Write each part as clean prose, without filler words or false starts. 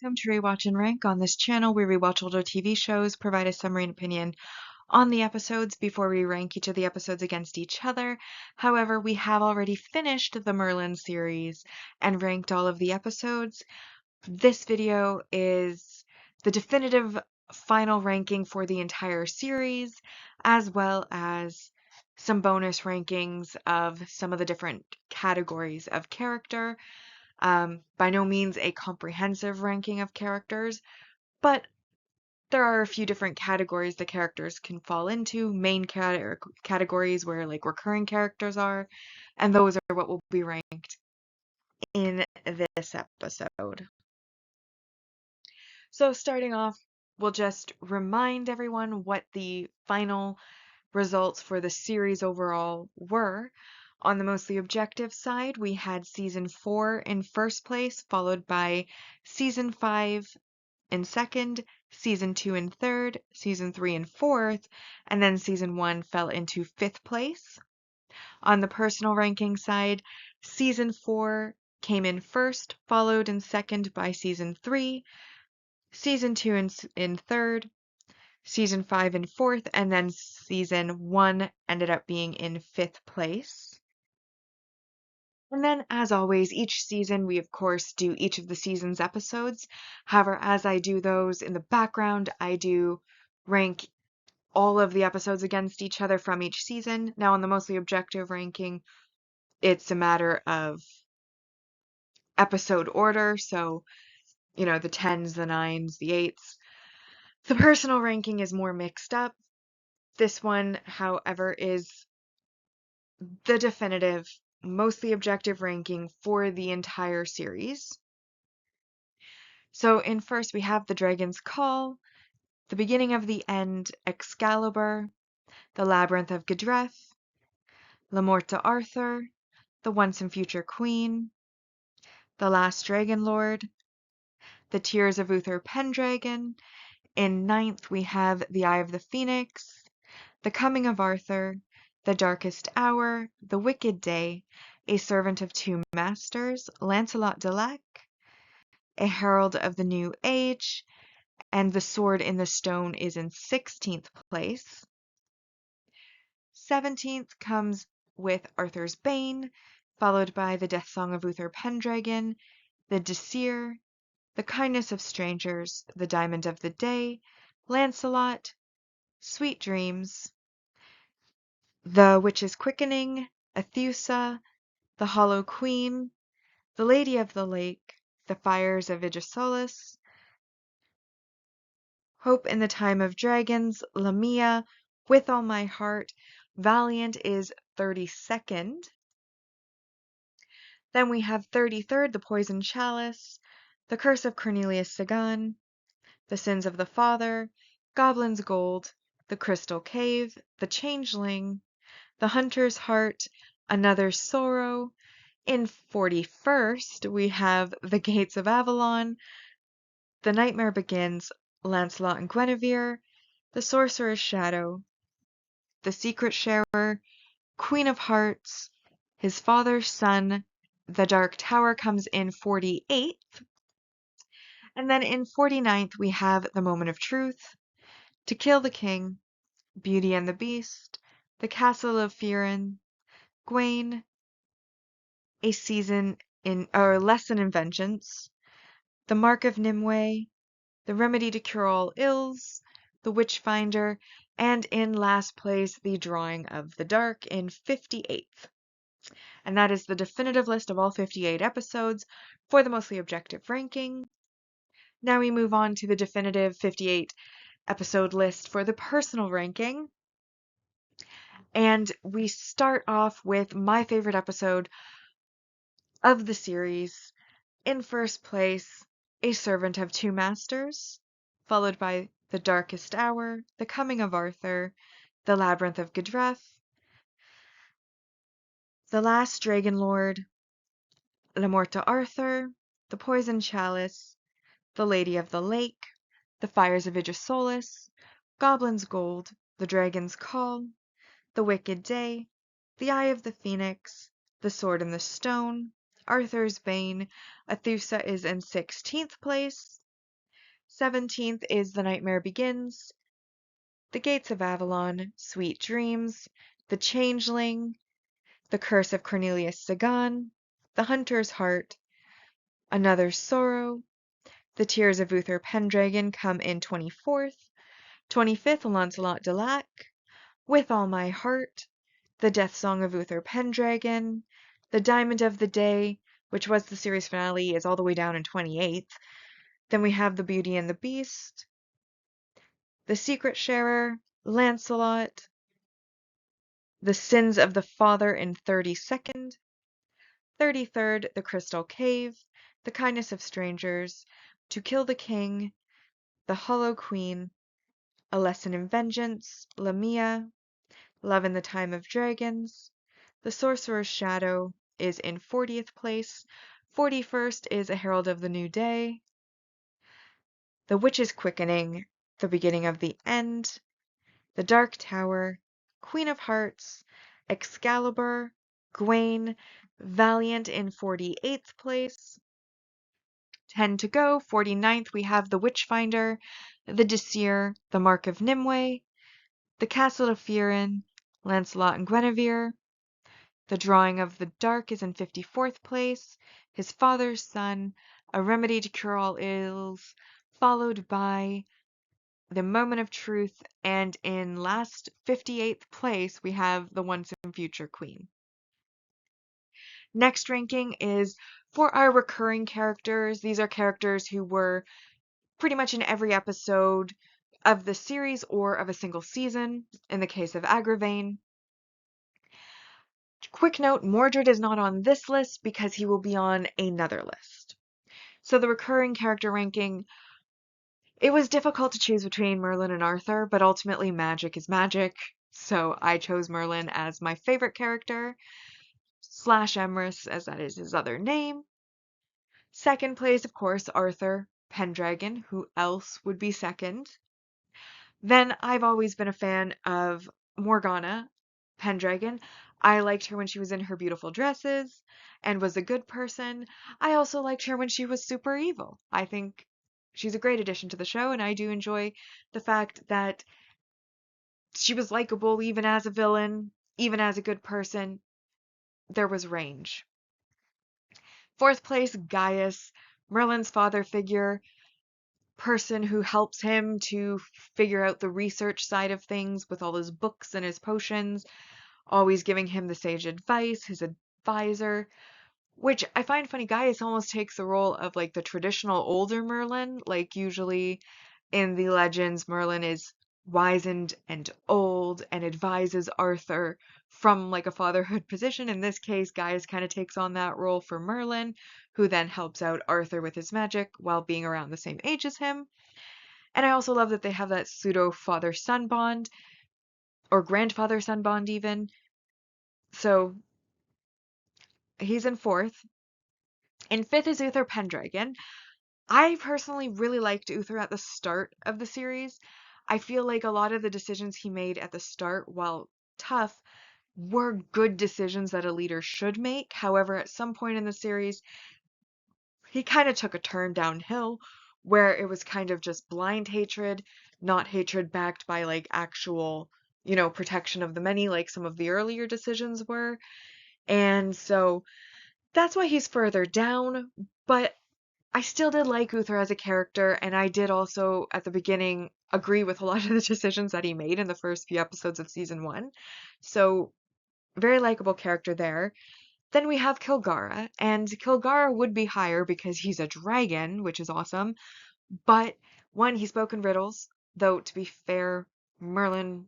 welcome to Rewatch-and-Rank. On this channel, we rewatch older TV shows, provide a summary and opinion on the episodes before we rank each of the episodes against each other. However, we have already finished the Merlin series and ranked all of the episodes. This video is the definitive final ranking for the entire series, as well as some bonus rankings of some of the different categories of character. By no means a comprehensive ranking of characters, but there are a few different categories the characters can fall into, main categories where like recurring characters are, and those are what will be ranked in this episode. So starting off, we'll just remind everyone what the final results for the series overall were. On the mostly objective side, we had season 4 in first place, followed by season 5 in second, season 2 in third, season 3 in fourth, and then season 1 fell into 5th place. On the personal ranking side, season 4 came in first, followed in second by season 3, season 2 in third, season 5 in fourth, and then season 1 ended up being in 5th place. And then, as always, each season we of course do each of the season's episodes. However, as I do those in the background, I do rank all of the episodes against each other from each season. Now, on the mostly objective ranking, it's a matter of episode order, so, you know, the 10s, the 9s, the 8s. The personal ranking is more mixed up. This one, however, is the definitive, mostly objective ranking for the entire series. So in first we have the Dragon's Call, the Beginning of the End, Excalibur, the Labyrinth of Gedreth, La Morte Arthur, the Once and Future Queen, the Last Dragon Lord, the Tears of Uther Pendragon. In ninth we have the Eye of the Phoenix, the Coming of Arthur, the Darkest Hour, the Wicked Day, A Servant of Two Masters, Lancelot de Lac, A Herald of the New Age, and The Sword in the Stone is in 16th place. 17th comes with Arthur's Bane, followed by The Death Song of Uther Pendragon, The Disir, The Kindness of Strangers, The Diamond of the Day, Lancelot, Sweet Dreams, The Witch's Quickening, Atheusa, The Hollow Queen, The Lady of the Lake, The Fires of Idrisolis, Hope in the Time of Dragons, Lamia, With All My Heart, Valiant is 32nd. Then we have 33rd, The Poison Chalice, The Curse of Cornelius Sagan, The Sins of the Father, Goblin's Gold, The Crystal Cave, The Changeling, The Hunter's Heart, Another Sorrow. In 41st, we have The Gates of Avalon, The Nightmare Begins, Lancelot and Guinevere, The Sorcerer's Shadow, The Secret Sharer, Queen of Hearts, His Father's Son, The Dark Tower comes in 48th. And then in 49th, we have The Moment of Truth, To Kill the King, Beauty and the Beast, The Castle of Firen, Gawain, A Lesson in Vengeance, The Mark of Nimue, The Remedy to Cure All Ills, The Witchfinder, and in last place, The Drawing of the Dark in 58th. And that is the definitive list of all 58 episodes for the mostly objective ranking. Now we move on to the definitive 58 episode list for the personal ranking. And we start off with my favorite episode of the series. In first place, A Servant of Two Masters, followed by The Darkest Hour, The Coming of Arthur, The Labyrinth of Gedreth, The Last Dragon Lord, La Morte Arthur, The Poison Chalice, The Lady of the Lake, The Fires of Idrisolis, Goblin's Gold, The Dragon's Call, The Wicked Day, The Eye of the Phoenix, The Sword in the Stone, Arthur's Bane. Atheusa is in 16th place. 17th is The Nightmare Begins, The Gates of Avalon, Sweet Dreams, The Changeling, The Curse of Cornelius Sagan, The Hunter's Heart, Another Sorrow, The Tears of Uther Pendragon come in 24th, 25th Lancelot de Lac, With All My Heart, The Death Song of Uther Pendragon, The Diamond of the Day, which was the series finale, is all the way down in 28th. Then we have The Beauty and the Beast, The Secret Sharer, Lancelot, The Sins of the Father in 32nd, 33rd, The Crystal Cave, The Kindness of Strangers, To Kill the King, The Hollow Queen, A Lesson in Vengeance, Lamia, Love in the Time of Dragons, The Sorcerer's Shadow is in 40th place, 41st is A Herald of the New Day, The Witch's Quickening, The Beginning of the End, The Dark Tower, Queen of Hearts, Excalibur, Gawain, Valiant in 48th place. 10 to go, 49th we have The Witchfinder, The Disseer, The Mark of Nimue, The Castle of Firen, Lancelot and Guinevere. The Drawing of the Dark is in 54th place, His Father's Son, A Remedy to Cure All Ills, followed by The Moment of Truth, and in last 58th place we have The Once and Future Queen. Next ranking is for our recurring characters. These are characters who were pretty much in every episode of the series or of a single season, in the case of Agravain. Quick note, Mordred is not on this list because he will be on another list. So the recurring character ranking, it was difficult to choose between Merlin and Arthur, but ultimately magic is magic, so I chose Merlin as my favorite character, / Emrys, as that is his other name. Second place, of course, Arthur Pendragon. Who else would be second? Then I've always been a fan of Morgana Pendragon. I liked her when she was in her beautiful dresses and was a good person. I also liked her when she was super evil. I think she's a great addition to the show, and I do enjoy the fact that she was likable even as a villain, even as a good person. There was range. Fourth place, Gaius, Merlin's father figure, person who helps him to figure out the research side of things with all his books and his potions, always giving him the sage advice, his advisor, which I find funny. Gaius almost takes the role of like the traditional older Merlin. Like usually in the legends, Merlin is wizened and old and advises Arthur from like a fatherhood position. In this case, Gaius kind of takes on that role for Merlin, who then helps out Arthur with his magic while being around the same age as him. And I also love that they have that pseudo father-son bond, or grandfather-son bond even. So he's in fourth. In fifth is Uther Pendragon. I personally really liked Uther at the start of the series. I feel like a lot of the decisions he made at the start, while tough, were good decisions that a leader should make. However, at some point in the series, he kind of took a turn downhill where it was kind of just blind hatred, not hatred backed by like actual, protection of the many like some of the earlier decisions were. And so that's why he's further down, but I still did like Uther as a character, and I did also, at the beginning, agree with a lot of the decisions that he made in the first few episodes of season 1. So, very likable character there. Then we have Kilgara, and Kilgara would be higher because he's a dragon, which is awesome. But, one, he spoke in riddles, though, to be fair, Merlin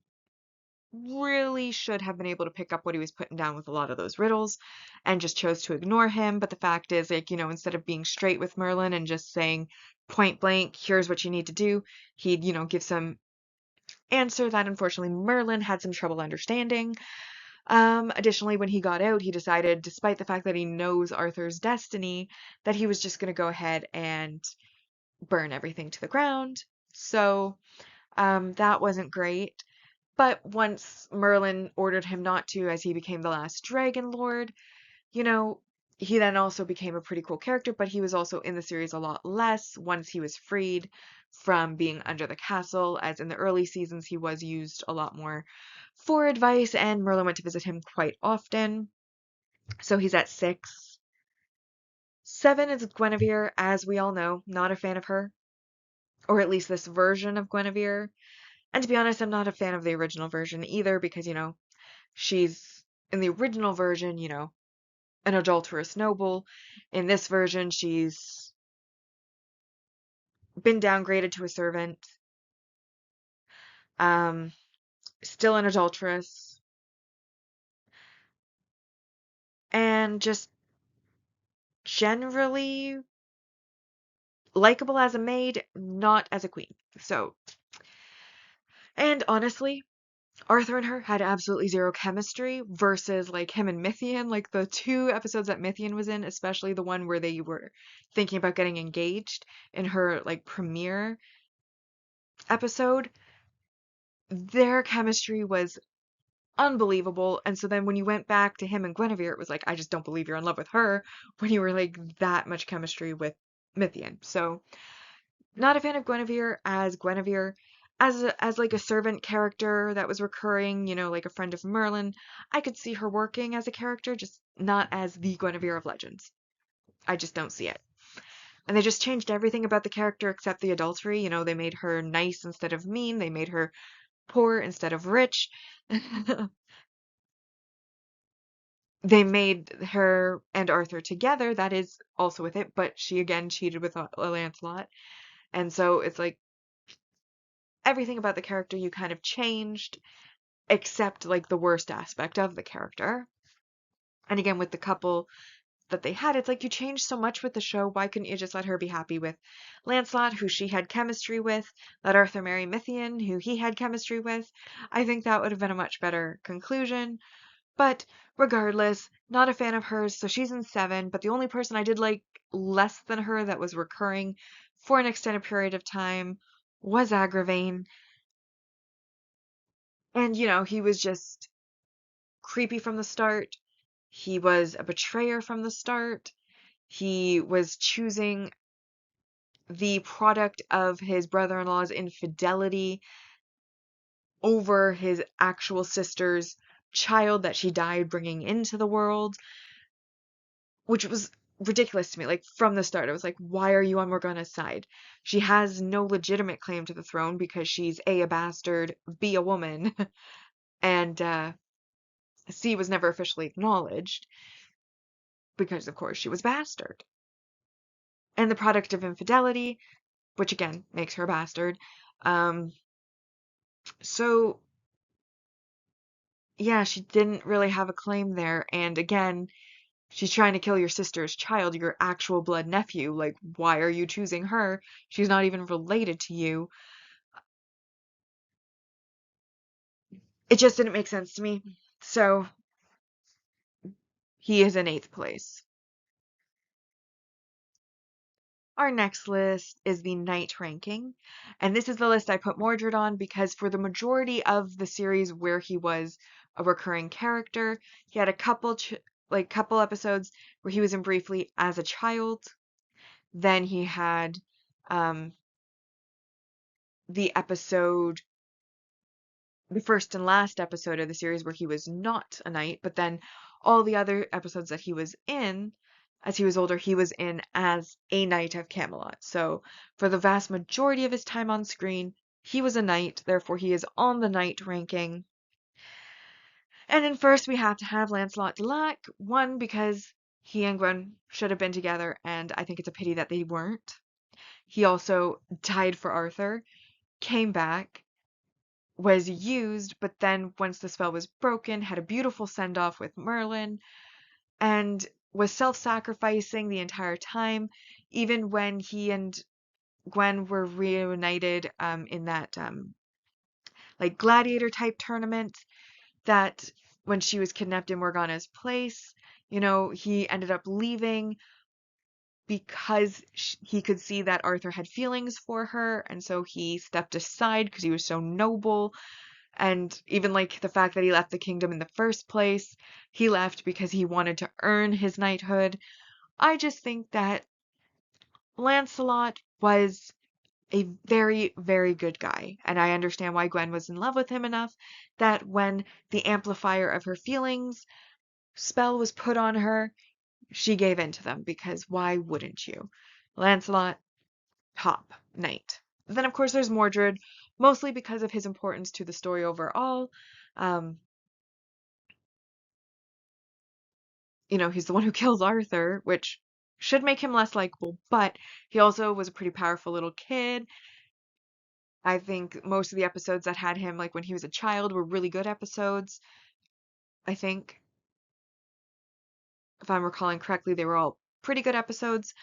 really should have been able to pick up what he was putting down with a lot of those riddles and just chose to ignore him. But the fact is, like, instead of being straight with Merlin and just saying point blank, here's what you need to do, he'd, give some answer that unfortunately Merlin had some trouble understanding. Additionally, when he got out, he decided, despite the fact that he knows Arthur's destiny, that he was just going to go ahead and burn everything to the ground. So, that wasn't great. But once Merlin ordered him not to, as he became the last Dragon Lord, you know, he then also became a pretty cool character, but he was also in the series a lot less once he was freed from being under the castle, as in the early seasons he was used a lot more for advice, and Merlin went to visit him quite often. So he's at 6. 7 is Guinevere, as we all know, not a fan of her, or at least this version of Guinevere. And to be honest, I'm not a fan of the original version either because, she's in the original version, an adulterous noble. In this version, she's been downgraded to a servant, um, still an adulteress, and just generally likable as a maid, not as a queen. So, and honestly, Arthur and her had absolutely zero chemistry versus like him and Mythian, like the 2 episodes that Mythian was in, especially the one where they were thinking about getting engaged in her like premiere episode. Their chemistry was unbelievable. And so then when you went back to him and Guinevere, it was like, I just don't believe you're in love with her when you were like that much chemistry with Mythian. So not a fan of Guinevere as Guinevere. As like a servant character that was recurring, like a friend of Merlin, I could see her working as a character, just not as the Guinevere of Legends. I just don't see it. And they just changed everything about the character except the adultery. They made her nice instead of mean. They made her poor instead of rich. They made her and Arthur together. That is also with it, but she again cheated with Lancelot. And so it's like everything about the character you kind of changed, except like the worst aspect of the character. And again, with the couple that they had, it's like you changed so much with the show. Why couldn't you just let her be happy with Lancelot, who she had chemistry with? Let Arthur marry Mythian, who he had chemistry with? I think that would have been a much better conclusion. But regardless, not a fan of hers, so she's in 7. But the only person I did like less than her that was recurring for an extended period of time was Agravain. And, he was just creepy from the start. He was a betrayer from the start. He was choosing the product of his brother-in-law's infidelity over his actual sister's child that she died bringing into the world, which was ridiculous to me. Like from the start, I was like, why are you on Morgana's side? She has no legitimate claim to the throne because she's A, bastard, B, a woman, and C, was never officially acknowledged because, of course, she was bastard. And the product of infidelity, which again makes her a bastard. Um, so yeah, she didn't really have a claim there. And again, she's trying to kill your sister's child, your actual blood nephew. Like, why are you choosing her? She's not even related to you. It just didn't make sense to me. So he is in 8th place. Our next list is the Knight ranking, and this is the list I put Mordred on because for the majority of the series where he was a recurring character, he had a couple episodes where he was in briefly as a child. Then he had um, the episode, the first and last episode of the series where he was not a knight, but then all the other episodes that he was in as he was older, he was in as a knight of Camelot. So for the vast majority of his time on screen, he was a knight, therefore he is on the knight ranking. And in first we have to have Lancelot de Lac, one because he and Gwen should have been together, and I think it's a pity that they weren't. He also died for Arthur, came back, was used, but then once the spell was broken, had a beautiful send off with Merlin, and was self sacrificing the entire time, even when he and Gwen were reunited in that like gladiator type tournament that when she was kidnapped in Morgana's place, he ended up leaving because he could see that Arthur had feelings for her, and so he stepped aside because he was so noble And even like the fact that he left the kingdom in the first place, he left because he wanted to earn his knighthood. I just think that Lancelot was a very, very good guy. And I understand why Gwen was in love with him enough that when the amplifier of her feelings spell was put on her, she gave in to them because why wouldn't you? Lancelot, top knight. Then, of course, there's Mordred, mostly because of his importance to the story overall. Um, he's the one who kills Arthur, which should make him less likable, but he also was a pretty powerful little kid. I think most of the episodes that had him, like when he was a child, were really good episodes. I think, if I'm recalling correctly, they were all pretty good episodes.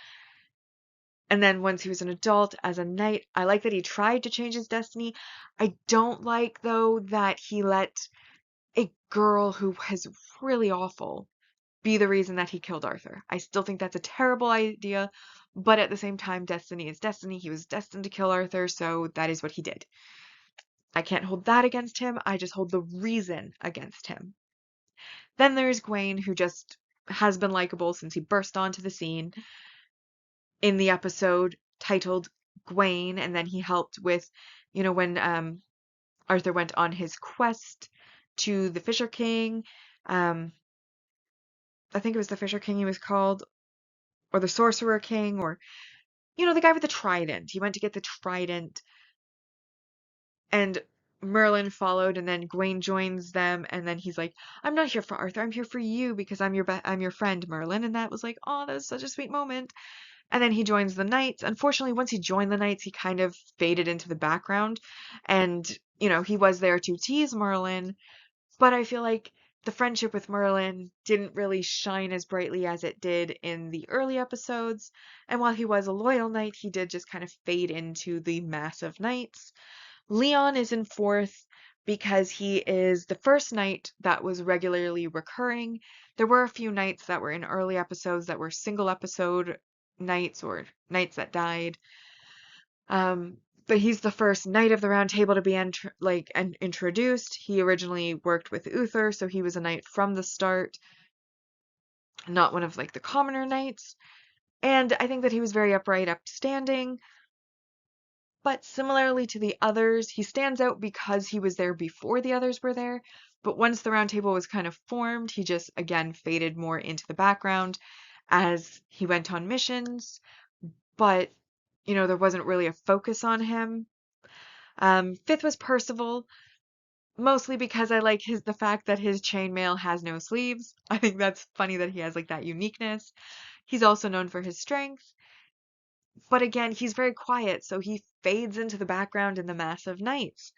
And then once he was an adult as a knight, I like that he tried to change his destiny. I don't like, though, that he let a girl who was really awful be the reason that he killed Arthur. I still think that's a terrible idea, but at the same time, destiny is destiny. He was destined to kill Arthur, so that is what he did. I can't hold that against him. I just hold the reason against him. Then there's Gawain, who just has been likable since he burst onto the scene in the episode titled Gawain, and then he helped with, when Arthur went on his quest to the Fisher King. Um, I think it was the Fisher King he was called, or the Sorcerer King, or the guy with the trident. He went to get the trident, and Merlin followed, and then Gawain joins them, and then he's like, "I'm not here for Arthur. I'm here for you because I'm your friend, Merlin." And that was like, oh, that was such a sweet moment. And then he joins the knights. Unfortunately, once he joined the knights, he kind of faded into the background, and he was there to tease Merlin, but I feel like the friendship with Merlin didn't really shine as brightly as it did in the early episodes. And while he was a loyal knight, he did just kind of fade into the mass of knights. Leon is in fourth because he is the first knight that was regularly recurring. There were a few knights that were in early episodes that were single episode knights or knights that died. But he's the first Knight of the Round Table to be introduced. He originally worked with Uther, so he was a knight from the start, not one of like the commoner knights. And I think that he was very upright, upstanding. But similarly to the others, he stands out because he was there before the others were there. But once the Round Table was kind of formed, he just again faded more into the background as he went on missions. But there wasn't really a focus on him. Fifth was Percival, mostly because I like the fact that his chainmail has no sleeves. I think that's funny that he has like that uniqueness. He's also known for his strength, but again, he's very quiet, so he fades into the background in the mass of knights.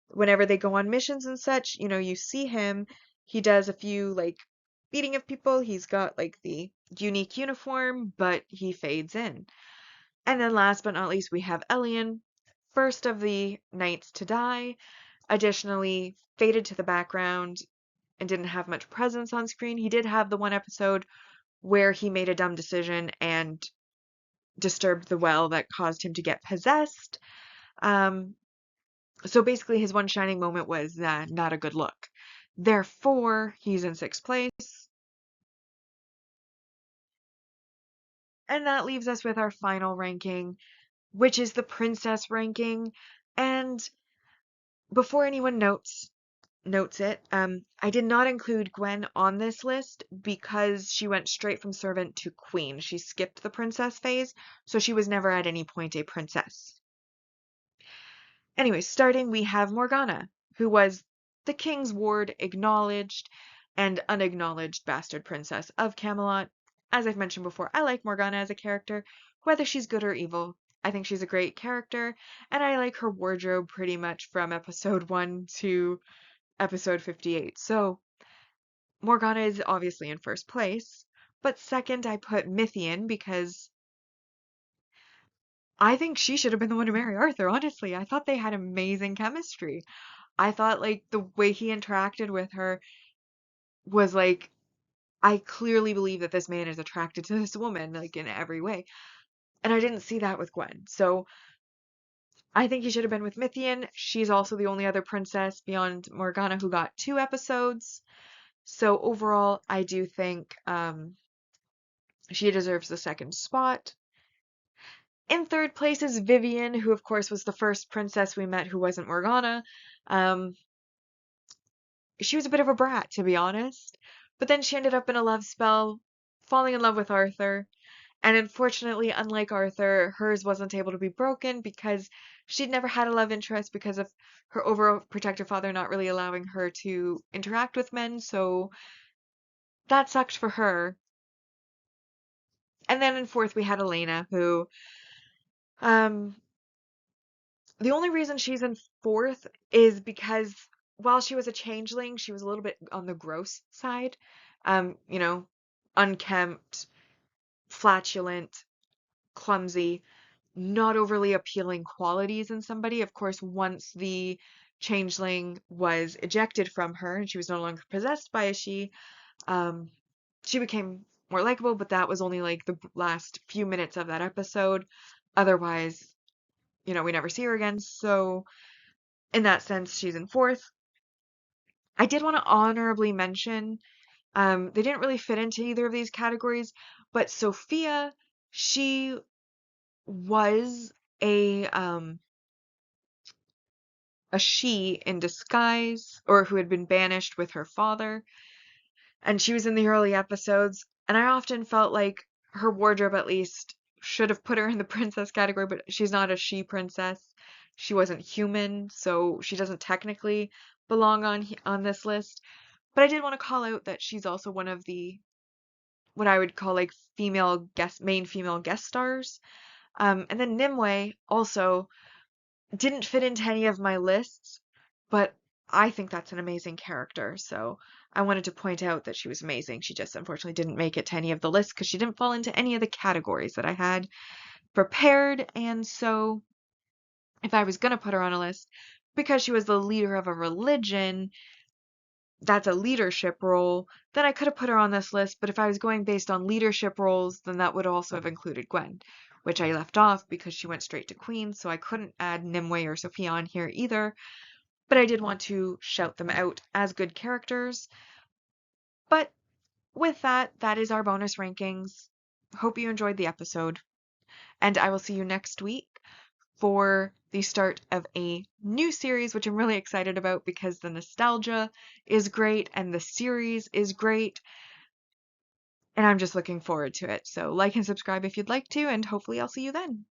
Whenever they go on missions and such, you see him. He does a few like beating of people. He's got like the unique uniform, but he fades in. And then last but not least, we have Elian, first of the knights to die. Additionally, faded to the background and didn't have much presence on screen. He did have the one episode where he made a dumb decision and disturbed the well that caused him to get possessed. Um, so basically, his one shining moment was not a good look. Therefore, he's in sixth place. And that leaves us with our final ranking, which is the princess ranking. And before anyone notes it, I did not include Gwen on this list because she went straight from servant to queen. She skipped the princess phase, so she was never at any point a princess. Anyway, starting, we have Morgana, who was the king's ward, acknowledged and unacknowledged bastard princess of Camelot. As I've mentioned before, I like Morgana as a character, whether she's good or evil. I think she's a great character, and I like her wardrobe pretty much from episode 1 to episode 58. So Morgana is obviously in first place, but second I put Mythian because I think she should have been the one to marry Arthur, honestly. I thought they had amazing chemistry. I thought like the way he interacted with her was like I clearly believe that this man is attracted to this woman like in every way. And I didn't see that with Gwen. So I think he should have been with Mythian. She's also the only other princess beyond Morgana who got 2 episodes. So overall, I do think she deserves the second spot. In third place is Vivian, who of course was the first princess we met who wasn't Morgana. Um, she was a bit of a brat, to be honest. But then she ended up in a love spell, falling in love with Arthur. And unfortunately, unlike Arthur, hers wasn't able to be broken because she'd never had a love interest because of her overprotective father not really allowing her to interact with men. So that sucked for her. And then in fourth, we had Elena, who, um, the only reason she's in fourth is because while she was a changeling, she was a little bit on the gross side. You know, unkempt, flatulent, clumsy, not overly appealing qualities in somebody. Of course, once the changeling was ejected from her and she was no longer possessed by a um, she became more likable, but that was only like the last few minutes of that episode. Otherwise, we never see her again. So, in that sense, she's in fourth. I did want to honorably mention, they didn't really fit into either of these categories, but Sophia, she was a she in disguise, or who had been banished with her father, and she was in the early episodes, and I often felt like her wardrobe at least should have put her in the princess category, but she's not a she princess. She wasn't human, so she doesn't technically belong on this list. But I did want to call out that she's also one of the what I would call like main female guest stars. And then Nimue also didn't fit into any of my lists, but I think that's an amazing character. So I wanted to point out that she was amazing. She just unfortunately didn't make it to any of the lists because she didn't fall into any of the categories that I had prepared. And so if I was going to put her on a list, because she was the leader of a religion, that's a leadership role, then I could have put her on this list. But if I was going based on leadership roles, then that would also have included Gwen, which I left off because she went straight to Queen. So I couldn't add Nimue or Sophia on here either. But I did want to shout them out as good characters. But with that, that is our bonus rankings. Hope you enjoyed the episode, and I will see you next week for the start of a new series, which I'm really excited about because the nostalgia is great and the series is great, and I'm just looking forward to it. So like and subscribe if you'd like to, and hopefully I'll see you then.